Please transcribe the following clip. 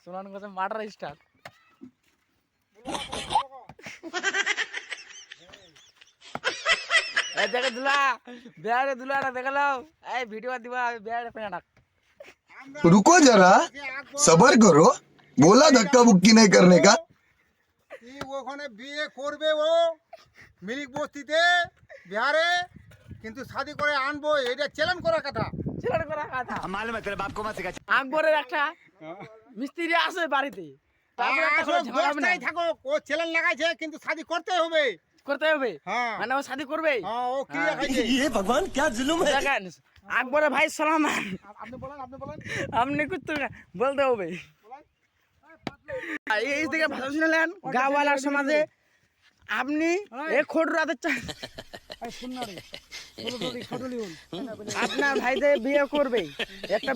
সোনান কাছে murder star এই দেখে দুলা বিয়ারে দুলাটা দেখালো এই ভিডিও দিবা বিয়ারে পেনা रुको जरा सबर करो बोला धक्का बुक्की नहीं करने का কি ওখানে বিয়ে করবে ও মিরিক বস্তিতে বিহারে কিন্তু শাদি করে আনবো এটা চ্যালেঞ্জ করার কথা ছেলের করা কথা मालूम है तेरे बाप को मत सिखा। আকবরের একটা মিস্ত্রি আছে বাড়িতে তারপরে একটা করে ঝগড়া হবে না বস্তায় থাকো ও চ্যালেঞ্জ লাগাইছে কিন্তু শাদি করতে হবে করতে হবে হ্যাঁ মানে ও শাদি করবে হ্যাঁ ও ক্রিয়া খাইছে ये भगवान क्या जुल्म है। দেখেন আকবরের ভাই সালামান আপনি বলেন আপনি কুত্তু বলতে হবে এই দিকে ভাষা শুনলেন গাওয়ালার সমাজে আপনি এ খোট রাতে আপনার ভাইদের বিয়ে করবে একটা